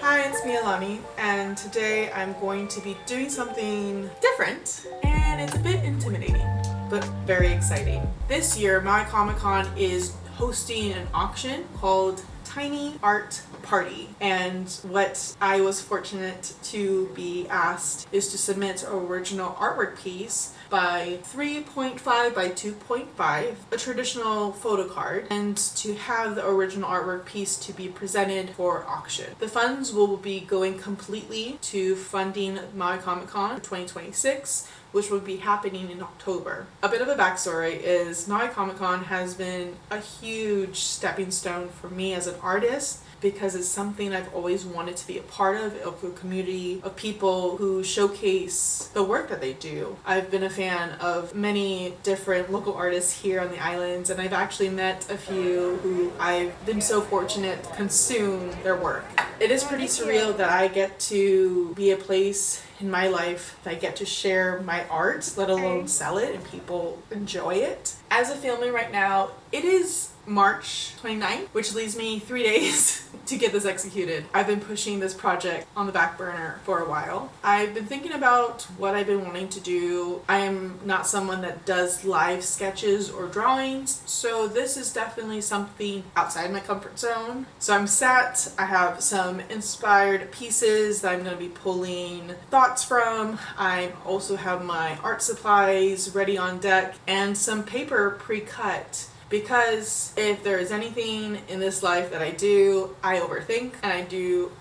Hi, it's me, Alani, and today I'm going to be doing something different, and it's a bit intimidating, but very exciting. This year, Maui Comic Con is hosting an auction called Tiny Art Party, and what I was fortunate to be asked is to submit an original artwork piece by 3.5 by 2.5, a traditional photo card, and to have the original artwork piece to be presented for auction. The funds will be going completely to funding Maui Comic Con 2026, which will be happening in October. A bit of a backstory is Maui Comic Con has been a huge stepping stone for me as an artist, because it's something I've always wanted to be a part of a community of people who showcase the work that they do. I've been a fan of many different local artists here on the islands, and I've actually met a few who I've been so fortunate to consume their work. It is pretty surreal that I get to be a place in my life that I get to share my art, let alone sell it, and people enjoy it. As of filming right now, it is March 29th, which leaves me 3 days to get this executed. I've been pushing this project on the back burner for a while. I've been thinking about what I've been wanting to do. I am not someone that does live sketches or drawings, so this is definitely something outside my comfort zone. So I'm sat, I have some inspired pieces that I'm going to be pulling thoughts from. I also have my art supplies ready on deck and some paper pre-cut. Because if there is anything in this life that I do, I overthink and I do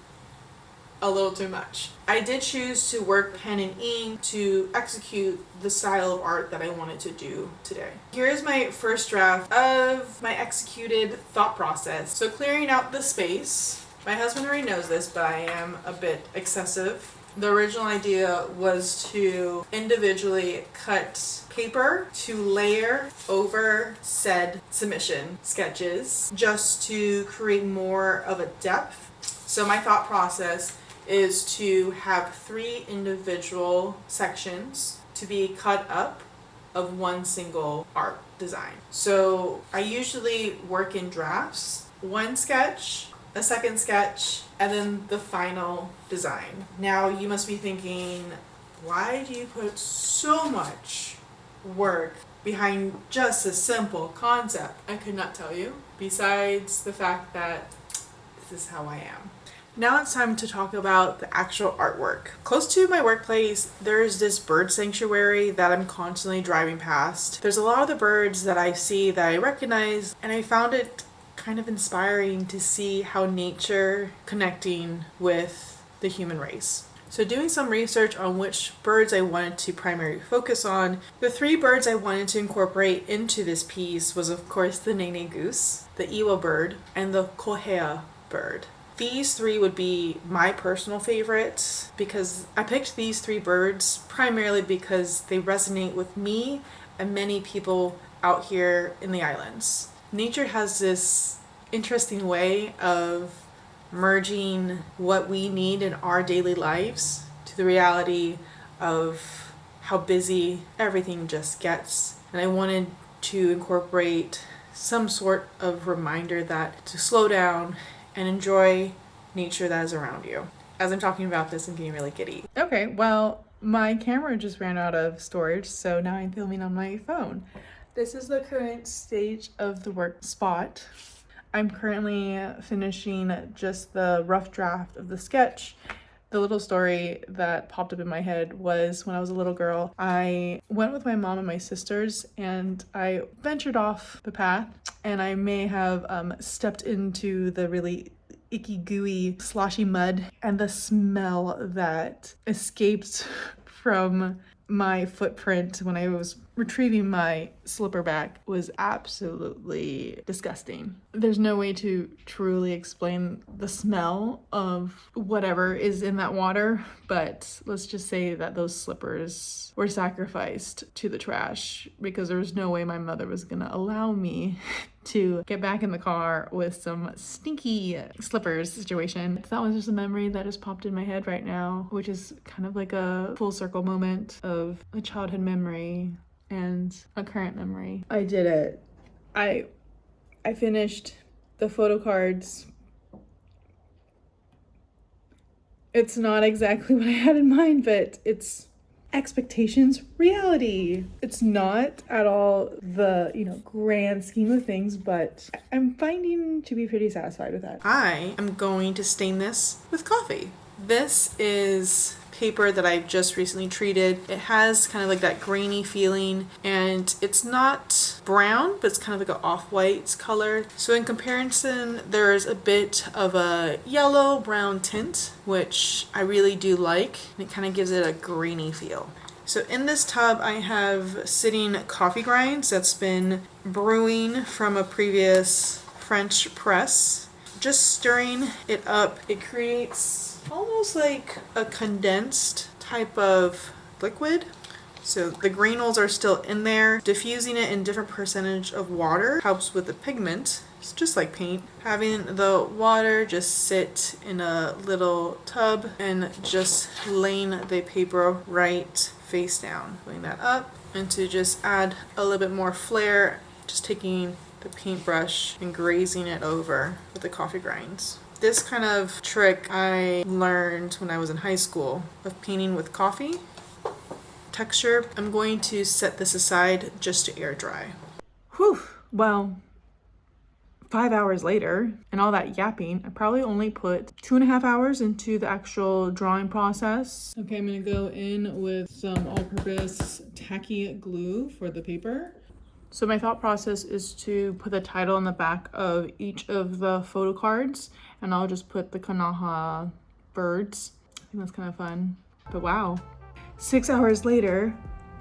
a little too much. I did choose to work pen and ink to execute the style of art that I wanted to do today. Here's my first draft of my executed thought process. So clearing out the space. My husband already knows this, but I am a bit excessive. The original idea was to individually cut paper to layer over said submission sketches just to create more of a depth. So my thought process is to have 3 individual sections to be cut up of one single art design. So I usually work in drafts, 1 sketch, a second sketch, and then the final design. Now you must be thinking, why do you put so much work behind just a simple concept? I could not tell you, besides the fact that this is how I am. Now it's time to talk about the actual artwork. Close to my workplace, there's this bird sanctuary that I'm constantly driving past. There's a lot of the birds that I see that I recognize, and I found it kind of inspiring to see how nature connecting with the human race. So doing some research on which birds I wanted to primarily focus on, the 3 birds I wanted to incorporate into this piece was of course the nene goose, the iwa bird, and the kohea bird. These 3 would be my personal favorites because I picked these 3 birds primarily because they resonate with me and many people out here in the islands. Nature has this interesting way of merging what we need in our daily lives to the reality of how busy everything just gets. And I wanted to incorporate some sort of reminder that to slow down and enjoy nature that is around you. As I'm talking about this, I'm getting really giddy. Okay, well, my camera just ran out of storage, so now I'm filming on my phone. This is the current stage of the work spot. I'm currently finishing just the rough draft of the sketch. The little story that popped up in my head was when I was a little girl, I went with my mom and my sisters and I ventured off the path, and I may have stepped into the really icky, gooey, sloshy mud, and the smell that escaped from my footprint when I was retrieving my slipper back was absolutely disgusting. There's no way to truly explain the smell of whatever is in that water, but let's just say that those slippers were sacrificed to the trash because there was no way my mother was gonna allow me to get back in the car with some stinky slippers situation. That was just a memory that just popped in my head right now, which is kind of like a full circle moment of a childhood memory and a current memory. I did it. I finished the photo cards, it's not exactly what I had in mind, but it's expectations, reality. It's not at all the, grand scheme of things, but I'm finding to be pretty satisfied with that. I am going to stain this with coffee. This is paper that I've just recently treated. It has kind of like that grainy feeling, and it's not brown, but it's kind of like an off-white color. So in comparison, there's a bit of a yellow brown tint, which I really do like. It kind of gives it a grainy feel. So in this tub, I have sitting coffee grinds that's been brewing from a previous French press. Just stirring it up, it creates almost like a condensed type of liquid. So the granules are still in there. Diffusing it in different percentage of water helps with the pigment. It's just like paint. Having the water just sit in a little tub and just laying the paper right face down. Putting that up, and to just add a little bit more flair, just taking the paintbrush and grazing it over with the coffee grinds. This kind of trick I learned when I was in high school of painting with coffee. Texture, I'm going to set this aside just to air dry. Whew, well, 5 hours later, and all that yapping, I probably only put 2.5 hours into the actual drawing process. Okay, I'm gonna go in with some all-purpose tacky glue for the paper. So my thought process is to put the title on the back of each of the photo cards, and I'll just put the Kanaha birds. I think that's kind of fun. But wow, 6 hours later,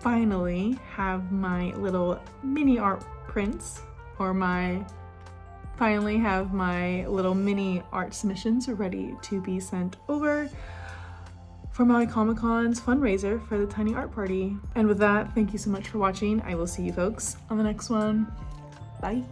finally have my little mini art prints, or finally have my little mini art submissions ready to be sent over for Maui Comic Con's fundraiser for the Tiny Art Party. And with that, thank you so much for watching. I will see you folks on the next one. Bye.